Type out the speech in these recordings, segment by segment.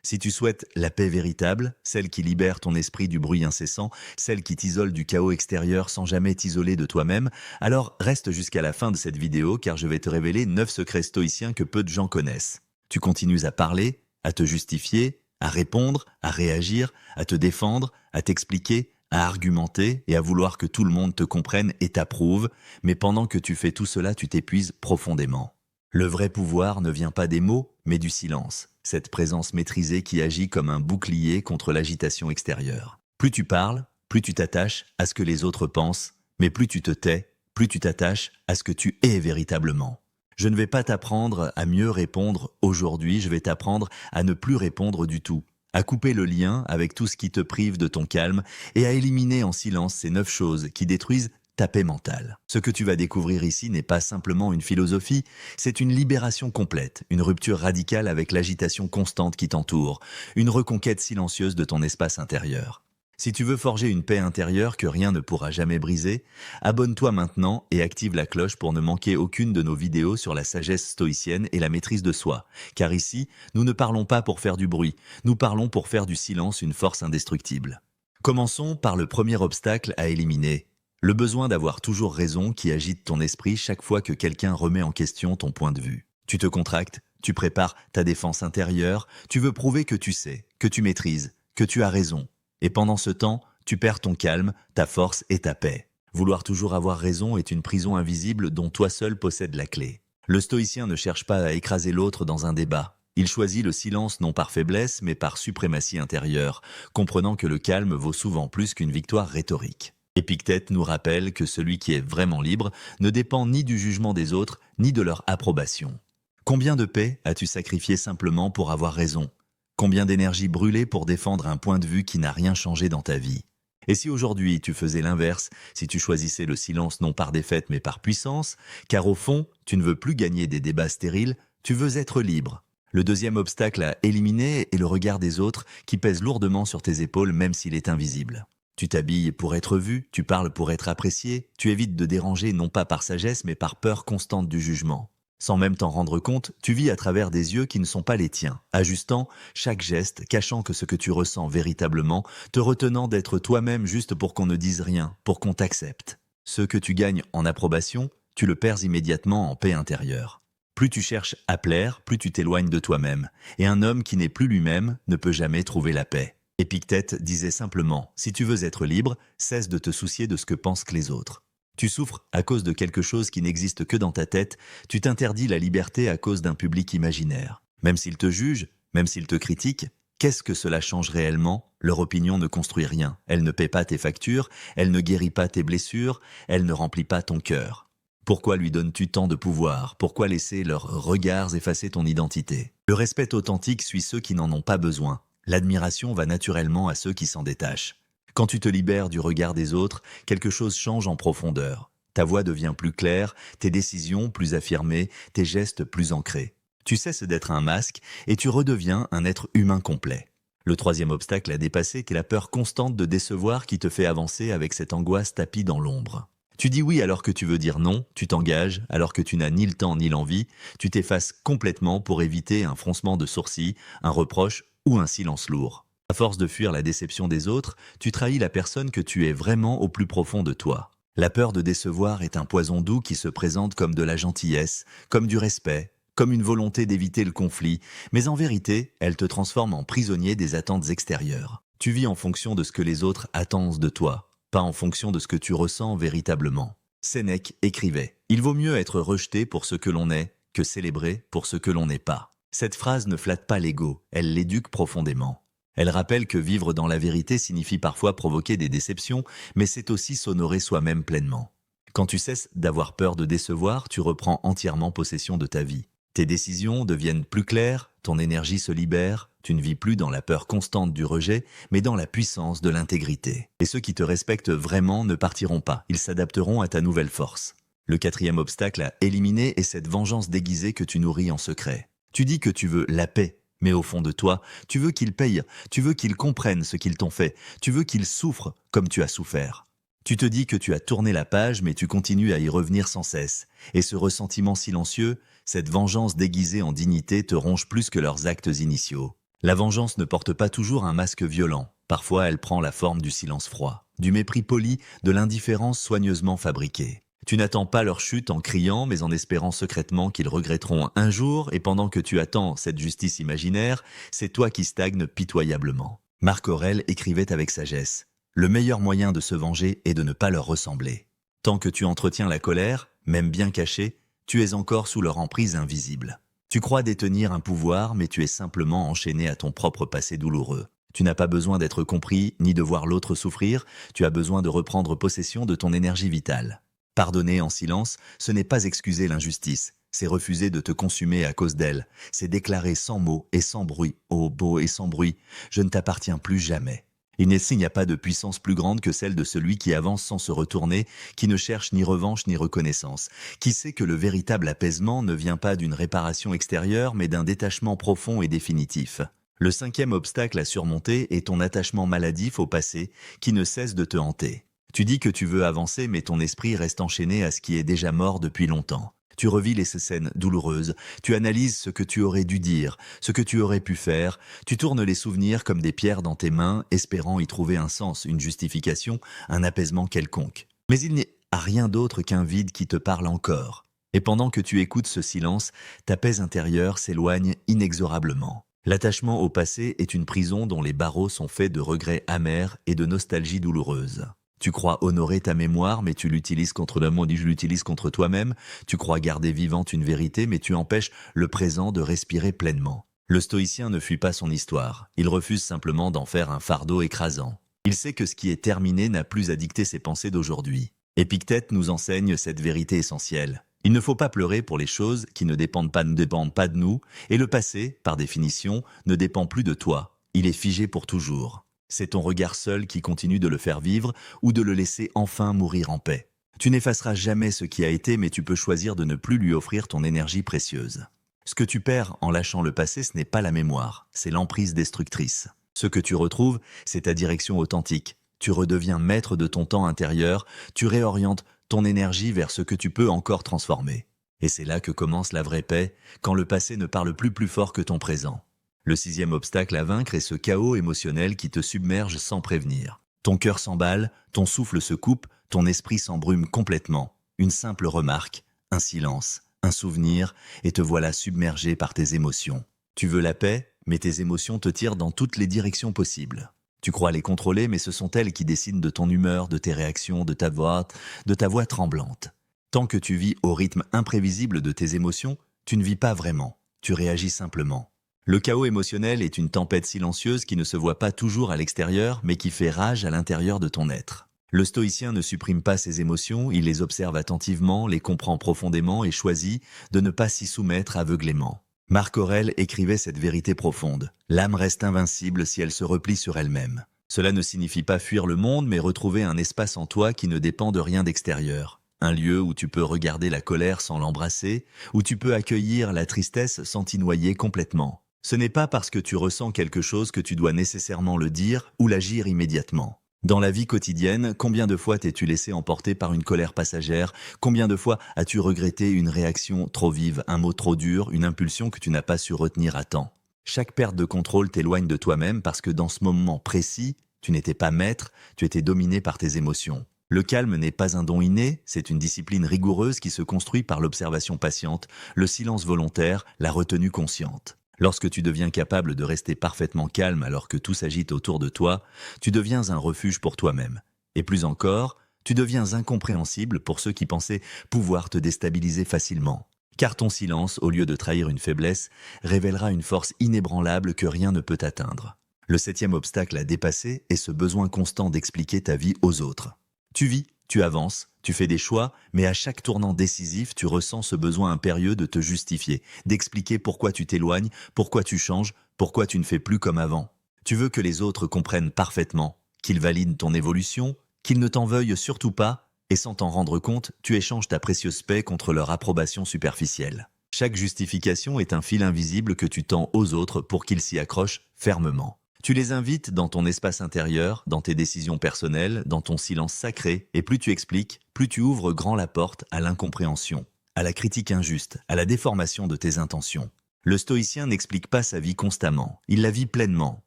Si tu souhaites la paix véritable, celle qui libère ton esprit du bruit incessant, celle qui t'isole du chaos extérieur sans jamais t'isoler de toi-même, alors reste jusqu'à la fin de cette vidéo car je vais te révéler 9 secrets stoïciens que peu de gens connaissent. Tu continues à parler, à te justifier, à répondre, à réagir, à te défendre, à t'expliquer, à argumenter et à vouloir que tout le monde te comprenne et t'approuve, mais pendant que tu fais tout cela, tu t'épuises profondément. Le vrai pouvoir ne vient pas des mots, mais du silence, cette présence maîtrisée qui agit comme un bouclier contre l'agitation extérieure. Plus tu parles, plus tu t'attaches à ce que les autres pensent, mais plus tu te tais, plus tu t'attaches à ce que tu es véritablement. Je ne vais pas t'apprendre à mieux répondre aujourd'hui, je vais t'apprendre à ne plus répondre du tout, à couper le lien avec tout ce qui te prive de ton calme et à éliminer en silence ces 9 choses qui détruisent ta paix mentale. Ce que tu vas découvrir ici n'est pas simplement une philosophie, c'est une libération complète, une rupture radicale avec l'agitation constante qui t'entoure, une reconquête silencieuse de ton espace intérieur. Si tu veux forger une paix intérieure que rien ne pourra jamais briser, abonne-toi maintenant et active la cloche pour ne manquer aucune de nos vidéos sur la sagesse stoïcienne et la maîtrise de soi. Car ici, nous ne parlons pas pour faire du bruit, nous parlons pour faire du silence une force indestructible. Commençons par le premier obstacle à éliminer. Le besoin d'avoir toujours raison qui agite ton esprit chaque fois que quelqu'un remet en question ton point de vue. Tu te contractes, tu prépares ta défense intérieure, tu veux prouver que tu sais, que tu maîtrises, que tu as raison. Et pendant ce temps, tu perds ton calme, ta force et ta paix. Vouloir toujours avoir raison est une prison invisible dont toi seul possèdes la clé. Le stoïcien ne cherche pas à écraser l'autre dans un débat. Il choisit le silence non par faiblesse mais par suprématie intérieure, comprenant que le calme vaut souvent plus qu'une victoire rhétorique. Épictète nous rappelle que celui qui est vraiment libre ne dépend ni du jugement des autres, ni de leur approbation. Combien de paix as-tu sacrifié simplement pour avoir raison ? Combien d'énergie brûlée pour défendre un point de vue qui n'a rien changé dans ta vie ? Et si aujourd'hui tu faisais l'inverse, si tu choisissais le silence non par défaite mais par puissance, car au fond, tu ne veux plus gagner des débats stériles, tu veux être libre. Le deuxième obstacle à éliminer est le regard des autres qui pèse lourdement sur tes épaules même s'il est invisible. Tu t'habilles pour être vu, tu parles pour être apprécié, tu évites de déranger non pas par sagesse mais par peur constante du jugement. Sans même t'en rendre compte, tu vis à travers des yeux qui ne sont pas les tiens, ajustant chaque geste, cachant que ce que tu ressens véritablement, te retenant d'être toi-même juste pour qu'on ne dise rien, pour qu'on t'accepte. Ce que tu gagnes en approbation, tu le perds immédiatement en paix intérieure. Plus tu cherches à plaire, plus tu t'éloignes de toi-même, et un homme qui n'est plus lui-même ne peut jamais trouver la paix. Épictète disait simplement, si tu veux être libre, cesse de te soucier de ce que pensent les autres. Tu souffres à cause de quelque chose qui n'existe que dans ta tête, tu t'interdis la liberté à cause d'un public imaginaire. Même s'ils te jugent, même s'ils te critiquent, qu'est-ce que cela change réellement ? Leur opinion ne construit rien, elle ne paie pas tes factures, elle ne guérit pas tes blessures, elle ne remplit pas ton cœur. Pourquoi lui donnes-tu tant de pouvoir ? Pourquoi laisser leurs regards effacer ton identité ? Le respect authentique suit ceux qui n'en ont pas besoin. L'admiration va naturellement à ceux qui s'en détachent. Quand tu te libères du regard des autres, quelque chose change en profondeur. Ta voix devient plus claire, tes décisions plus affirmées, tes gestes plus ancrés. Tu cesses d'être un masque et tu redeviens un être humain complet. Le troisième obstacle à dépasser est la peur constante de décevoir qui te fait avancer avec cette angoisse tapie dans l'ombre. Tu dis oui alors que tu veux dire non, tu t'engages alors que tu n'as ni le temps ni l'envie, tu t'effaces complètement pour éviter un froncement de sourcils, un reproche ou un silence lourd. À force de fuir la déception des autres, tu trahis la personne que tu es vraiment au plus profond de toi. La peur de décevoir est un poison doux qui se présente comme de la gentillesse, comme du respect, comme une volonté d'éviter le conflit, mais en vérité, elle te transforme en prisonnier des attentes extérieures. Tu vis en fonction de ce que les autres attendent de toi, pas en fonction de ce que tu ressens véritablement. Sénèque écrivait « Il vaut mieux être rejeté pour ce que l'on est que célébré pour ce que l'on n'est pas ». Cette phrase ne flatte pas l'ego, elle l'éduque profondément. Elle rappelle que vivre dans la vérité signifie parfois provoquer des déceptions, mais c'est aussi s'honorer soi-même pleinement. Quand tu cesses d'avoir peur de décevoir, tu reprends entièrement possession de ta vie. Tes décisions deviennent plus claires, ton énergie se libère, tu ne vis plus dans la peur constante du rejet, mais dans la puissance de l'intégrité. Et ceux qui te respectent vraiment ne partiront pas, ils s'adapteront à ta nouvelle force. Le quatrième obstacle à éliminer est cette vengeance déguisée que tu nourris en secret. Tu dis que tu veux la paix, mais au fond de toi, tu veux qu'ils payent, tu veux qu'ils comprennent ce qu'ils t'ont fait, tu veux qu'ils souffrent comme tu as souffert. Tu te dis que tu as tourné la page, mais tu continues à y revenir sans cesse. Et ce ressentiment silencieux, cette vengeance déguisée en dignité te ronge plus que leurs actes initiaux. La vengeance ne porte pas toujours un masque violent. Parfois, elle prend la forme du silence froid, du mépris poli, de l'indifférence soigneusement fabriquée. Tu n'attends pas leur chute en criant, mais en espérant secrètement qu'ils regretteront un jour, et pendant que tu attends cette justice imaginaire, c'est toi qui stagnes pitoyablement. Marc Aurèle écrivait avec sagesse. Le meilleur moyen de se venger est de ne pas leur ressembler. Tant que tu entretiens la colère, même bien cachée, tu es encore sous leur emprise invisible. Tu crois détenir un pouvoir, mais tu es simplement enchaîné à ton propre passé douloureux. Tu n'as pas besoin d'être compris, ni de voir l'autre souffrir, tu as besoin de reprendre possession de ton énergie vitale. Pardonner en silence, ce n'est pas excuser l'injustice, c'est refuser de te consumer à cause d'elle, c'est déclarer sans mots et sans bruit, ô beau et sans bruit, je ne t'appartiens plus jamais. Il n'y a pas de puissance plus grande que celle de celui qui avance sans se retourner, qui ne cherche ni revanche ni reconnaissance, qui sait que le véritable apaisement ne vient pas d'une réparation extérieure mais d'un détachement profond et définitif. Le 5e obstacle à surmonter est ton attachement maladif au passé qui ne cesse de te hanter. Tu dis que tu veux avancer mais ton esprit reste enchaîné à ce qui est déjà mort depuis longtemps. Tu revis les scènes douloureuses, tu analyses ce que tu aurais dû dire, ce que tu aurais pu faire, tu tournes les souvenirs comme des pierres dans tes mains, espérant y trouver un sens, une justification, un apaisement quelconque. Mais il n'y a rien d'autre qu'un vide qui te parle encore. Et pendant que tu écoutes ce silence, ta paix intérieure s'éloigne inexorablement. L'attachement au passé est une prison dont les barreaux sont faits de regrets amers et de nostalgie douloureuse. Tu crois honorer ta mémoire, mais tu l'utilises contre le monde, je l'utilise contre toi-même. Tu crois garder vivante une vérité, mais tu empêches le présent de respirer pleinement. Le stoïcien ne fuit pas son histoire. Il refuse simplement d'en faire un fardeau écrasant. Il sait que ce qui est terminé n'a plus à dicter ses pensées d'aujourd'hui. Épictète nous enseigne cette vérité essentielle. Il ne faut pas pleurer pour les choses qui ne dépendent pas de nous, et le passé, par définition, ne dépend plus de toi. Il est figé pour toujours. C'est ton regard seul qui continue de le faire vivre ou de le laisser enfin mourir en paix. Tu n'effaceras jamais ce qui a été, mais tu peux choisir de ne plus lui offrir ton énergie précieuse. Ce que tu perds en lâchant le passé, ce n'est pas la mémoire, c'est l'emprise destructrice. Ce que tu retrouves, c'est ta direction authentique. Tu redeviens maître de ton temps intérieur, tu réorientes ton énergie vers ce que tu peux encore transformer. Et c'est là que commence la vraie paix, quand le passé ne parle plus fort que ton présent. Le 6e obstacle à vaincre est ce chaos émotionnel qui te submerge sans prévenir. Ton cœur s'emballe, ton souffle se coupe, ton esprit s'embrume complètement. Une simple remarque, un silence, un souvenir, et te voilà submergé par tes émotions. Tu veux la paix, mais tes émotions te tirent dans toutes les directions possibles. Tu crois les contrôler, mais ce sont elles qui décident de ton humeur, de tes réactions, de ta voix tremblante. Tant que tu vis au rythme imprévisible de tes émotions, tu ne vis pas vraiment, tu réagis simplement. Le chaos émotionnel est une tempête silencieuse qui ne se voit pas toujours à l'extérieur, mais qui fait rage à l'intérieur de ton être. Le stoïcien ne supprime pas ses émotions, il les observe attentivement, les comprend profondément et choisit de ne pas s'y soumettre aveuglément. Marc Aurèle écrivait cette vérité profonde. L'âme reste invincible si elle se replie sur elle-même. Cela ne signifie pas fuir le monde, mais retrouver un espace en toi qui ne dépend de rien d'extérieur. Un lieu où tu peux regarder la colère sans l'embrasser, où tu peux accueillir la tristesse sans t'y noyer complètement. Ce n'est pas parce que tu ressens quelque chose que tu dois nécessairement le dire ou l'agir immédiatement. Dans la vie quotidienne, combien de fois t'es-tu laissé emporter par une colère passagère? Combien de fois as-tu regretté une réaction trop vive, un mot trop dur, une impulsion que tu n'as pas su retenir à temps? Chaque perte de contrôle t'éloigne de toi-même parce que dans ce moment précis, tu n'étais pas maître, tu étais dominé par tes émotions. Le calme n'est pas un don inné, c'est une discipline rigoureuse qui se construit par l'observation patiente, le silence volontaire, la retenue consciente. Lorsque tu deviens capable de rester parfaitement calme alors que tout s'agite autour de toi, tu deviens un refuge pour toi-même. Et plus encore, tu deviens incompréhensible pour ceux qui pensaient pouvoir te déstabiliser facilement. Car ton silence, au lieu de trahir une faiblesse, révélera une force inébranlable que rien ne peut atteindre. Le 7e obstacle à dépasser est ce besoin constant d'expliquer ta vie aux autres. Tu vis, tu avances, tu fais des choix, mais à chaque tournant décisif, tu ressens ce besoin impérieux de te justifier, d'expliquer pourquoi tu t'éloignes, pourquoi tu changes, pourquoi tu ne fais plus comme avant. Tu veux que les autres comprennent parfaitement, qu'ils valident ton évolution, qu'ils ne t'en veuillent surtout pas, et sans t'en rendre compte, tu échanges ta précieuse paix contre leur approbation superficielle. Chaque justification est un fil invisible que tu tends aux autres pour qu'ils s'y accrochent fermement. Tu les invites dans ton espace intérieur, dans tes décisions personnelles, dans ton silence sacré, et plus tu expliques, plus tu ouvres grand la porte à l'incompréhension, à la critique injuste, à la déformation de tes intentions. Le stoïcien n'explique pas sa vie constamment, il la vit pleinement.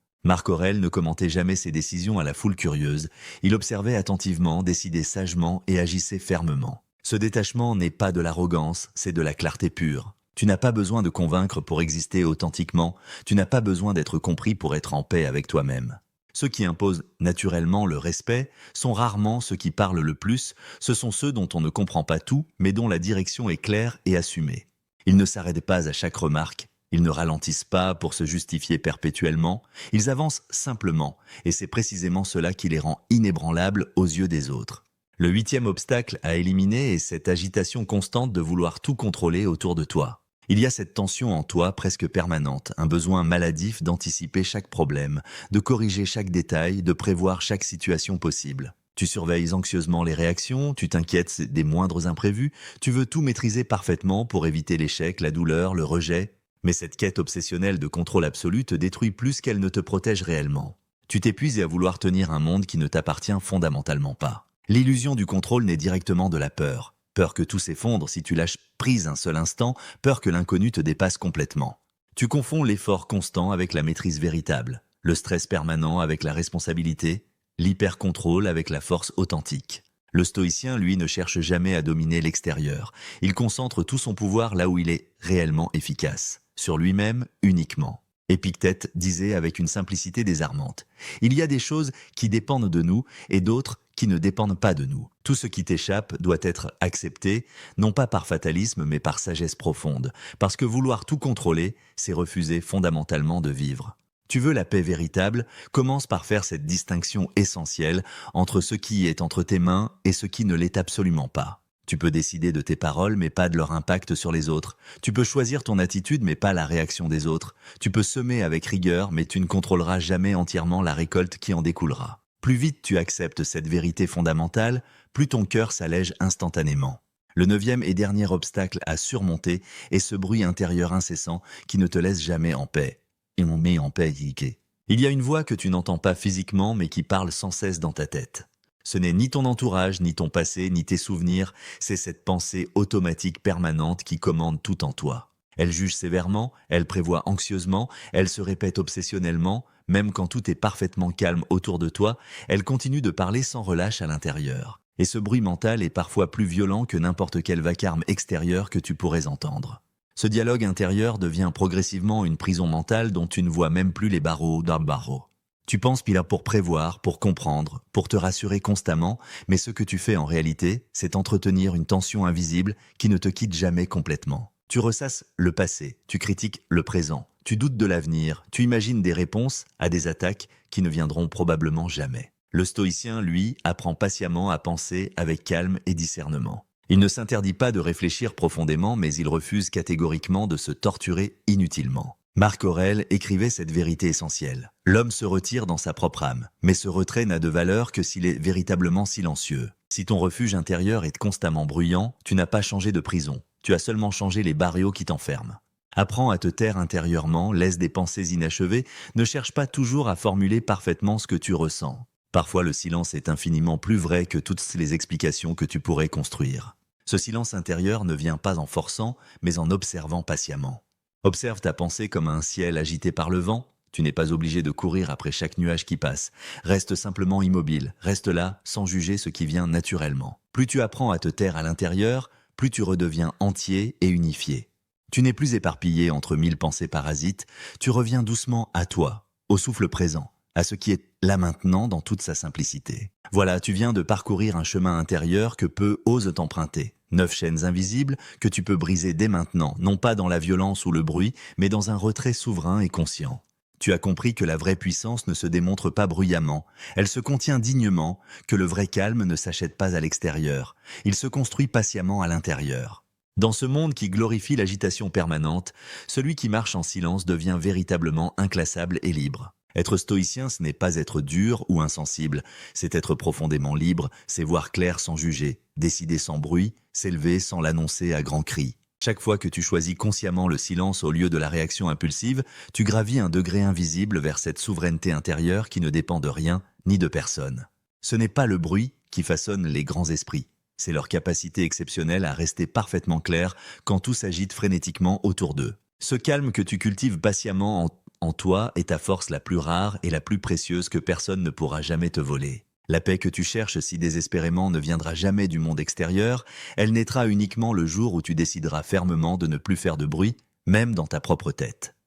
Marc Aurèle ne commentait jamais ses décisions à la foule curieuse, il observait attentivement, décidait sagement et agissait fermement. Ce détachement n'est pas de l'arrogance, c'est de la clarté pure. Tu n'as pas besoin de convaincre pour exister authentiquement, tu n'as pas besoin d'être compris pour être en paix avec toi-même. Ceux qui imposent naturellement le respect sont rarement ceux qui parlent le plus, ce sont ceux dont on ne comprend pas tout, mais dont la direction est claire et assumée. Ils ne s'arrêtent pas à chaque remarque, ils ne ralentissent pas pour se justifier perpétuellement, ils avancent simplement, et c'est précisément cela qui les rend inébranlables aux yeux des autres. Le 8e obstacle à éliminer est cette agitation constante de vouloir tout contrôler autour de toi. Il y a cette tension en toi presque permanente, un besoin maladif d'anticiper chaque problème, de corriger chaque détail, de prévoir chaque situation possible. Tu surveilles anxieusement les réactions, tu t'inquiètes des moindres imprévus, tu veux tout maîtriser parfaitement pour éviter l'échec, la douleur, le rejet. Mais cette quête obsessionnelle de contrôle absolu te détruit plus qu'elle ne te protège réellement. Tu t'épuises à vouloir tenir un monde qui ne t'appartient fondamentalement pas. L'illusion du contrôle naît directement de la peur. Peur que tout s'effondre si tu lâches prise un seul instant, peur que l'inconnu te dépasse complètement. Tu confonds l'effort constant avec la maîtrise véritable, le stress permanent avec la responsabilité, l'hyper-contrôle avec la force authentique. Le stoïcien, lui, ne cherche jamais à dominer l'extérieur. Il concentre tout son pouvoir là où il est réellement efficace, sur lui-même uniquement. Épictète disait avec une simplicité désarmante: « Il y a des choses qui dépendent de nous et d'autres qui ne dépendent pas de nous. Tout ce qui t'échappe doit être accepté, non pas par fatalisme mais par sagesse profonde, parce que vouloir tout contrôler, c'est refuser fondamentalement de vivre. Tu veux la paix véritable, commence par faire cette distinction essentielle entre ce qui est entre tes mains et ce qui ne l'est absolument pas. Tu peux décider de tes paroles, mais pas de leur impact sur les autres. Tu peux choisir ton attitude, mais pas la réaction des autres. Tu peux semer avec rigueur, mais tu ne contrôleras jamais entièrement la récolte qui en découlera. Plus vite tu acceptes cette vérité fondamentale, plus ton cœur s'allège instantanément. Le 9e et dernier obstacle à surmonter est ce bruit intérieur incessant qui ne te laisse jamais en paix. Et on met en paix, Ike. Il y a une voix que tu n'entends pas physiquement, mais qui parle sans cesse dans ta tête. Ce n'est ni ton entourage, ni ton passé, ni tes souvenirs, c'est cette pensée automatique permanente qui commande tout en toi. Elle juge sévèrement, elle prévoit anxieusement, elle se répète obsessionnellement, même quand tout est parfaitement calme autour de toi, elle continue de parler sans relâche à l'intérieur. Et ce bruit mental est parfois plus violent que n'importe quel vacarme extérieur que tu pourrais entendre. Ce dialogue intérieur devient progressivement une prison mentale dont tu ne vois même plus les barreaux d'un barreau. Tu penses qu'il a pour prévoir, pour comprendre, pour te rassurer constamment, mais ce que tu fais en réalité, c'est entretenir une tension invisible qui ne te quitte jamais complètement. Tu ressasses le passé, tu critiques le présent, tu doutes de l'avenir, tu imagines des réponses à des attaques qui ne viendront probablement jamais. Le stoïcien, lui, apprend patiemment à penser avec calme et discernement. Il ne s'interdit pas de réfléchir profondément, mais il refuse catégoriquement de se torturer inutilement. Marc Aurèle écrivait cette vérité essentielle. L'homme se retire dans sa propre âme, mais ce retrait n'a de valeur que s'il est véritablement silencieux. Si ton refuge intérieur est constamment bruyant, tu n'as pas changé de prison, tu as seulement changé les barreaux qui t'enferment. Apprends à te taire intérieurement, laisse des pensées inachevées, ne cherche pas toujours à formuler parfaitement ce que tu ressens. Parfois le silence est infiniment plus vrai que toutes les explications que tu pourrais construire. Ce silence intérieur ne vient pas en forçant, mais en observant patiemment. Observe ta pensée comme un ciel agité par le vent. Tu n'es pas obligé de courir après chaque nuage qui passe. Reste simplement immobile, reste là sans juger ce qui vient naturellement. Plus tu apprends à te taire à l'intérieur, plus tu redeviens entier et unifié. Tu n'es plus éparpillé entre 1000 pensées parasites, tu reviens doucement à toi, au souffle présent, à ce qui est là maintenant dans toute sa simplicité. Voilà, tu viens de parcourir un chemin intérieur que peu osent t'emprunter. 9 chaînes invisibles que tu peux briser dès maintenant, non pas dans la violence ou le bruit, mais dans un retrait souverain et conscient. Tu as compris que la vraie puissance ne se démontre pas bruyamment, elle se contient dignement, que le vrai calme ne s'achète pas à l'extérieur, il se construit patiemment à l'intérieur. Dans ce monde qui glorifie l'agitation permanente, celui qui marche en silence devient véritablement inclassable et libre. Être stoïcien, ce n'est pas être dur ou insensible, c'est être profondément libre, c'est voir clair sans juger, décider sans bruit, s'élever sans l'annoncer à grands cris. Chaque fois que tu choisis consciemment le silence au lieu de la réaction impulsive, tu gravis un degré invisible vers cette souveraineté intérieure qui ne dépend de rien ni de personne. Ce n'est pas le bruit qui façonne les grands esprits, c'est leur capacité exceptionnelle à rester parfaitement clairs quand tout s'agite frénétiquement autour d'eux. Ce calme que tu cultives patiemment en toi est ta force la plus rare et la plus précieuse que personne ne pourra jamais te voler. La paix que tu cherches si désespérément ne viendra jamais du monde extérieur, elle naîtra uniquement le jour où tu décideras fermement de ne plus faire de bruit, même dans ta propre tête.